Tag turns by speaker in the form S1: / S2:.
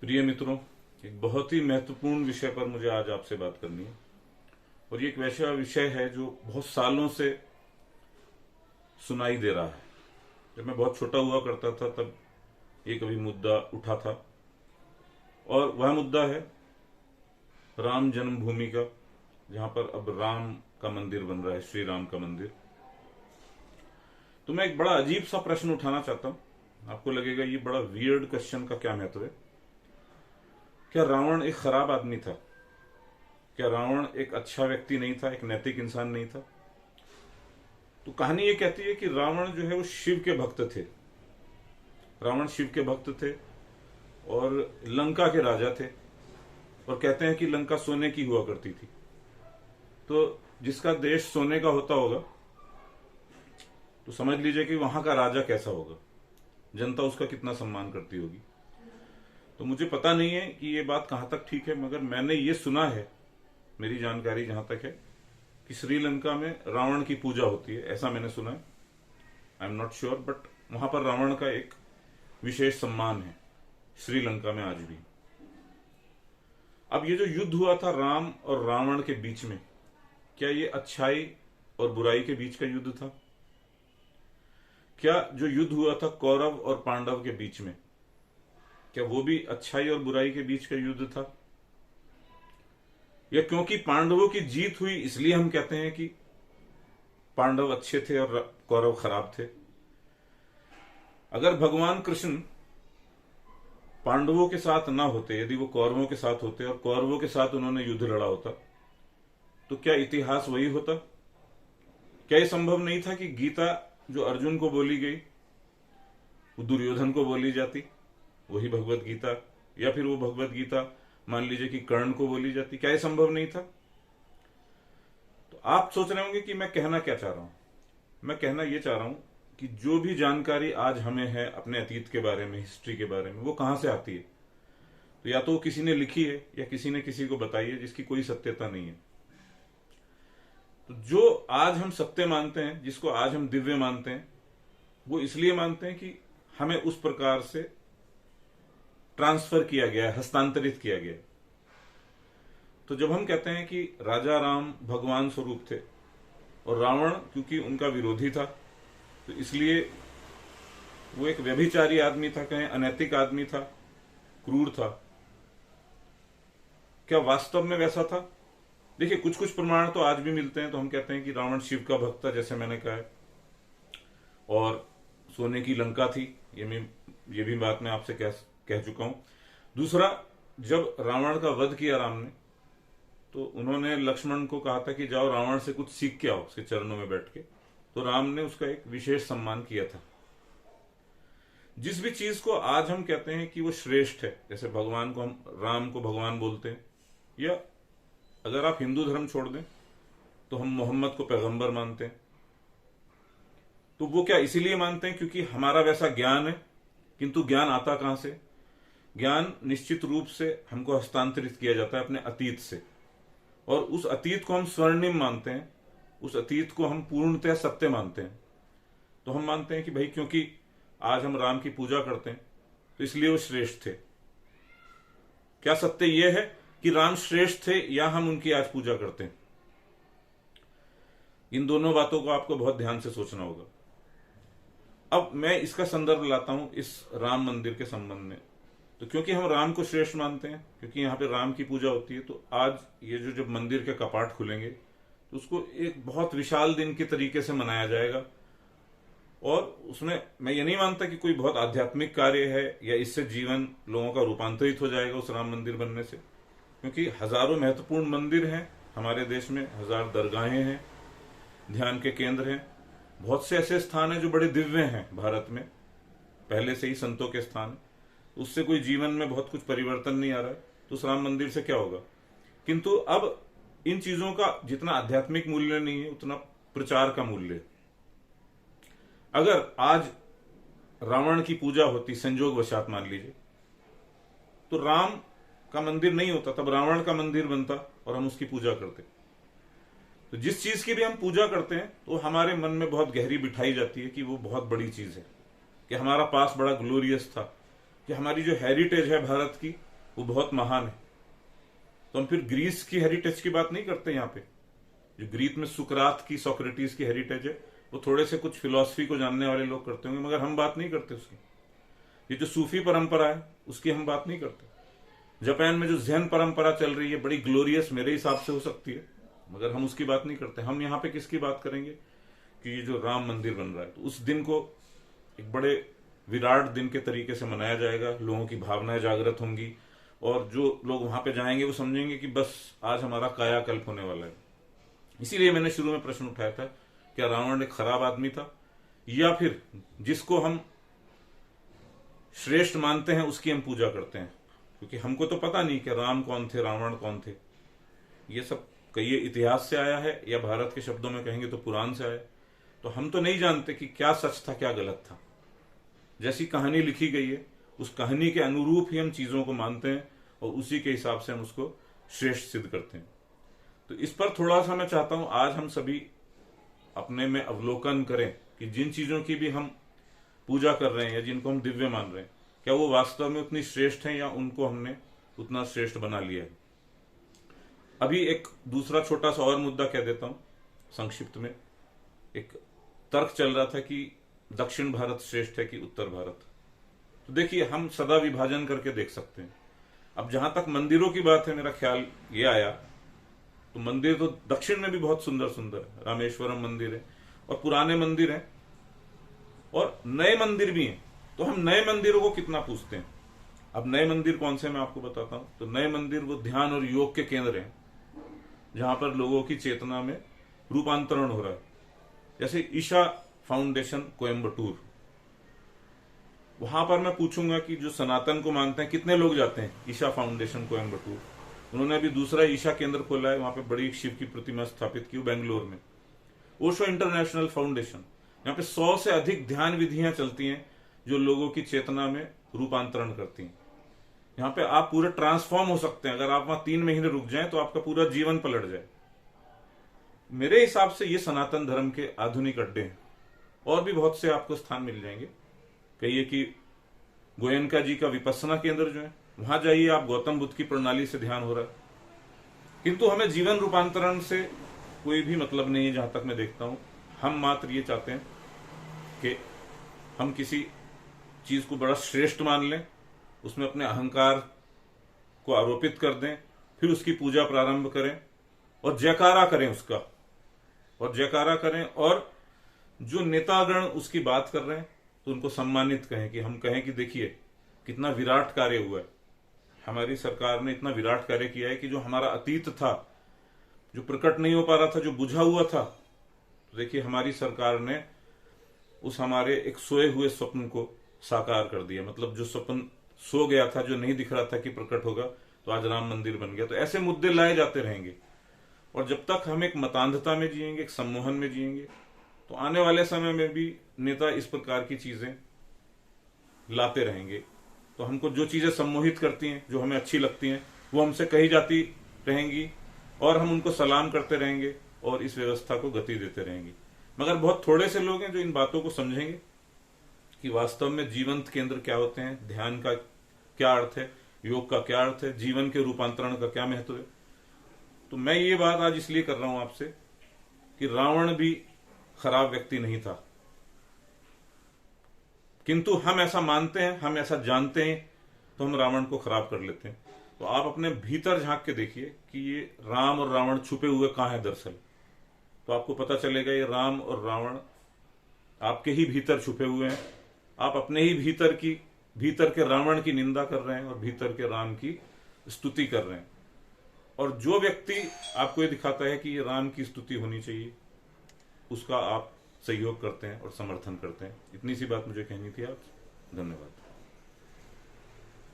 S1: प्रिय मित्रों, एक बहुत ही महत्वपूर्ण विषय पर मुझे आज आपसे बात करनी है। और ये एक वैसा विषय है जो बहुत सालों से सुनाई दे रहा है। जब मैं बहुत छोटा हुआ करता था तब ये कभी मुद्दा उठा था, और वह मुद्दा है राम जन्मभूमि का, जहां पर अब राम का मंदिर बन रहा है, श्री राम का मंदिर। तो मैं एक बड़ा अजीब सा प्रश्न उठाना चाहता हूं। आपको लगेगा ये बड़ा वियर्ड क्वेश्चन का क्या महत्व है। क्या रावण एक खराब आदमी था? क्या रावण एक अच्छा व्यक्ति नहीं था, एक नैतिक इंसान नहीं था? तो कहानी ये कहती है कि रावण जो है वो शिव के भक्त थे। रावण शिव के भक्त थे और लंका के राजा थे, और कहते हैं कि लंका सोने की हुआ करती थी। तो जिसका देश सोने का होता होगा तो समझ लीजिए कि वहां का राजा कैसा होगा, जनता उसका कितना सम्मान करती होगी। तो मुझे पता नहीं है कि ये बात कहां तक ठीक है, मगर मैंने ये सुना है, मेरी जानकारी जहां तक है, कि श्रीलंका में रावण की पूजा होती है, ऐसा मैंने सुना है। I am not sure, but वहां पर रावण का एक विशेष सम्मान है श्रीलंका में आज भी। अब ये जो युद्ध हुआ था राम और रावण के बीच में, क्या ये अच्छाई और बुराई के बीच का युद्ध था? क्या जो युद्ध हुआ था कौरव और पांडव के बीच में, क्या वो भी अच्छाई और बुराई के बीच का युद्ध था? या क्योंकि पांडवों की जीत हुई इसलिए हम कहते हैं कि पांडव अच्छे थे और कौरव खराब थे? अगर भगवान कृष्ण पांडवों के साथ ना होते, यदि वो कौरवों के साथ होते और कौरवों के साथ उन्होंने युद्ध लड़ा होता, तो क्या इतिहास वही होता? क्या यह संभव नहीं था कि गीता जो अर्जुन को बोली गई वो दुर्योधन को बोली जाती, वही भगवत गीता, या फिर वो भगवत गीता मान लीजिए कि कर्ण को बोली जाती? क्या यह संभव नहीं था? तो आप सोच रहे होंगे कि मैं कहना क्या चाह रहा हूं। मैं कहना यह चाह रहा हूं कि जो भी जानकारी आज हमें है अपने अतीत के बारे में, हिस्ट्री के बारे में, वो कहां से आती है? तो या तो किसी ने लिखी है या किसी ने किसी को बताई है, जिसकी कोई सत्यता नहीं है। तो जो आज हम सत्य मानते हैं, जिसको आज हम दिव्य मानते हैं, वो इसलिए मानते हैं कि हमें उस प्रकार से ट्रांसफर किया गया है, हस्तांतरित किया गया है। तो जब हम कहते हैं कि राजा राम भगवान स्वरूप थे और रावण क्योंकि उनका विरोधी था, तो इसलिए वो एक व्यभिचारी आदमी था, कहें अनैतिक आदमी था, क्रूर था। क्या वास्तव में वैसा था? देखिए, कुछ कुछ प्रमाण तो आज भी मिलते हैं। तो हम कहते हैं कि रावण शिव का भक्त था, जैसे मैंने कहा है, और सोने की लंका थी। ये भी बात मैं आपसे कह चुका हूं। दूसरा, जब रावण का वध किया राम ने, तो उन्होंने लक्ष्मण को कहा था कि जाओ रावण से कुछ सीख के आओ, उसके चरणों में बैठ के। तो राम ने उसका एक विशेष सम्मान किया था। जिस भी चीज को आज हम कहते हैं कि वो श्रेष्ठ है, जैसे भगवान को, हम राम को भगवान बोलते हैं, या अगर आप हिंदू धर्म छोड़ दें तो हम मोहम्मद को पैगंबर मानते हैं। तो वो क्या इसीलिए मानते हैं क्योंकि हमारा वैसा ज्ञान है? किंतु ज्ञान आता कहां से? ज्ञान निश्चित रूप से हमको हस्तांतरित किया जाता है अपने अतीत से, और उस अतीत को हम स्वर्णिम मानते हैं, उस अतीत को हम पूर्णतः सत्य मानते हैं। तो हम मानते हैं कि भाई क्योंकि आज हम राम की पूजा करते हैं तो इसलिए वो श्रेष्ठ थे। क्या सत्य यह है कि राम श्रेष्ठ थे या हम उनकी आज पूजा करते हैं? इन दोनों बातों को आपको बहुत ध्यान से सोचना होगा। अब मैं इसका संदर्भ लाता हूं इस राम मंदिर के संबंध में। तो क्योंकि हम राम को श्रेष्ठ मानते हैं, क्योंकि यहां पे राम की पूजा होती है, तो आज ये जो जब मंदिर के कपाट खुलेंगे तो उसको एक बहुत विशाल दिन के तरीके से मनाया जाएगा। और उसमें मैं ये नहीं मानता कि कोई बहुत आध्यात्मिक कार्य है या इससे जीवन लोगों का रूपांतरित हो जाएगा उस राम मंदिर बनने से, क्योंकि हजारों महत्वपूर्ण मंदिर हैं हमारे देश में, 1000 दरगाहें हैं, ध्यान के केंद्र हैं, बहुत से ऐसे स्थान हैं जो बड़े दिव्य हैं भारत में, पहले से ही संतों के स्थान। उससे कोई जीवन में बहुत कुछ परिवर्तन नहीं आ रहा है, तो उस राम मंदिर से क्या होगा? किंतु अब इन चीजों का जितना आध्यात्मिक मूल्य नहीं है, उतना प्रचार का मूल्य है। अगर आज रावण की पूजा होती संजोग वशात मान लीजिए, तो राम का मंदिर नहीं होता, तब रावण का मंदिर बनता और हम उसकी पूजा करते। तो जिस चीज की भी हम पूजा करते हैं तो हमारे मन में बहुत गहरी बिठाई जाती है कि वो बहुत बड़ी चीज है, कि हमारा पास बड़ा ग्लोरियस था, कि हमारी जो हेरिटेज है भारत की, वो बहुत महान है। तो हम फिर ग्रीस की हेरिटेज की बात नहीं करते यहाँ पे। जो ग्रीक में सुकरात की, सोक्रेटिस की हेरिटेज है, वो थोड़े से कुछ फिलॉसफी को जानने वाले लोग करते होंगे, मगर हम बात नहीं करते उसकी। ये जो सूफी परंपरा है उसकी हम बात नहीं करते। जापान में जो जैन परंपरा चल रही है बड़ी ग्लोरियस मेरे हिसाब से हो सकती है, मगर हम उसकी बात नहीं करते। हम यहाँ पे किसकी बात करेंगे कि ये जो राम मंदिर बन रहा है, तो उस दिन को एक बड़े विराट दिन के तरीके से मनाया जाएगा, लोगों की भावनाएं जागृत होंगी, और जो लोग वहां पे जाएंगे वो समझेंगे कि बस आज हमारा कायाकल्प होने वाला है। इसीलिए मैंने शुरू में प्रश्न उठाया था, क्या रावण एक खराब आदमी था, या फिर जिसको हम श्रेष्ठ मानते हैं उसकी हम पूजा करते हैं? क्योंकि हमको तो पता नहीं कि राम कौन थे, रावण कौन थे। ये सब कहिए इतिहास से आया है, या भारत के शब्दों में कहेंगे तो पुराण से आया। तो हम तो नहीं जानते कि क्या सच था क्या गलत था। जैसी कहानी लिखी गई है उस कहानी के अनुरूप ही हम चीजों को मानते हैं, और उसी के हिसाब से हम उसको श्रेष्ठ सिद्ध करते हैं। तो इस पर थोड़ा सा मैं चाहता हूं आज हम सभी अपने में अवलोकन करें कि जिन चीजों की भी हम पूजा कर रहे हैं या जिनको हम दिव्य मान रहे हैं, क्या वो वास्तव में उतनी श्रेष्ठ हैं, या उनको हमने उतना श्रेष्ठ बना लिया है। अभी एक दूसरा छोटा सा और मुद्दा कह देता हूं संक्षिप्त में। एक तर्क चल रहा था कि दक्षिण भारत श्रेष्ठ है कि उत्तर भारत। तो देखिए, हम सदा विभाजन करके देख सकते हैं। अब जहां तक मंदिरों की बात है, मेरा ख्याल ये आया, तो मंदिर तो दक्षिण में भी बहुत सुंदर सुंदर है। रामेश्वरम मंदिर है, और पुराने मंदिर हैं, और नए मंदिर भी हैं। तो हम नए मंदिरों को कितना पूछते हैं? अब नए मंदिर कौन से, मैं आपको बताता हूं। तो नए मंदिर वो ध्यान और योग के केंद्र हैं, जहां पर लोगों की चेतना में रूपांतरण हो रहा है। जैसे ईशा फाउंडेशन कोयम्बटूर, वहां पर मैं पूछूंगा कि जो सनातन को मानते हैं कितने लोग जाते हैं ईशा फाउंडेशन कोयम्बटूर। उन्होंने अभी दूसरा ईशा केंद्र खोला है, वहां पे बड़ी शिव की प्रतिमा स्थापित की बेंगलोर में। ओशो इंटरनेशनल फाउंडेशन, यहाँ पे 100 से अधिक ध्यान विधियां चलती हैं जो लोगों की चेतना में रूपांतरण करती हैं। यहाँ पे आप पूरे ट्रांसफॉर्म हो सकते हैं। अगर आप वहां 3 महीने रुक जाएं तो आपका पूरा जीवन पलट जाए। मेरे हिसाब से ये सनातन धर्म के आधुनिक अड्डे हैं। और भी बहुत से आपको स्थान मिल जाएंगे। कहिए कि गोयनका जी का विपස්සना केंद्र जो है, वहां जाइए आप, गौतम बुद्ध की प्रणाली से ध्यान हो रहा है। किंतु हमें जीवन रूपांतरण से कोई भी मतलब नहीं है, जहां तक मैं देखता हूं। हम मात्र ये चाहते हैं कि हम किसी चीज को बड़ा श्रेष्ठ मान लें, उसमें अपने अहंकार को आरोपित कर दें, फिर उसकी पूजा प्रारंभ करें और जयकारा करें उसका, और जयकारा करें, और जो नेतागण उसकी बात कर रहे हैं तो उनको सम्मानित कहें, कि हम कहें कि देखिए कितना विराट कार्य हुआ है। हमारी सरकार ने इतना विराट कार्य किया है कि जो हमारा अतीत था, जो प्रकट नहीं हो पा रहा था, जो बुझा हुआ था, तो देखिए हमारी सरकार ने उस हमारे एक सोए हुए स्वप्न को साकार कर दिया। मतलब जो स्वप्न सो गया था, जो नहीं दिख रहा था कि प्रकट होगा, तो आज राम मंदिर बन गया। तो ऐसे मुद्दे लाए जाते रहेंगे, और जब तक हम एक मतांधता में जिएंगे, एक सम्मोहन में जिएंगे, तो आने वाले समय में भी नेता इस प्रकार की चीजें लाते रहेंगे। तो हमको जो चीजें सम्मोहित करती हैं, जो हमें अच्छी लगती हैं, वो हमसे कही जाती रहेंगी, और हम उनको सलाम करते रहेंगे, और इस व्यवस्था को गति देते रहेंगे। मगर बहुत थोड़े से लोग हैं जो इन बातों को समझेंगे कि वास्तव में जीवंत केंद्र क्या होते हैं, ध्यान का क्या अर्थ है, योग का क्या अर्थ है, जीवन के रूपांतरण का क्या महत्व है। तो मैं ये बात आज इसलिए कर रहा हूं आपसे कि रावण भी खराब व्यक्ति नहीं था, किंतु हम ऐसा मानते हैं, हम ऐसा जानते हैं, तो हम रावण को खराब कर लेते हैं। तो आप अपने भीतर झांक के देखिए कि ये राम और रावण छुपे हुए कहां है दरअसल। तो आपको पता चलेगा ये राम और रावण आपके ही भीतर छुपे हुए हैं। आप अपने ही भीतर के रावण की निंदा कर रहे हैं और भीतर के राम की स्तुति कर रहे हैं। और जो व्यक्ति आपको ये दिखाता है कि ये राम की स्तुति होनी चाहिए, उसका आप सहयोग करते हैं और समर्थन करते हैं। इतनी सी बात मुझे कहनी थी। आप धन्यवाद।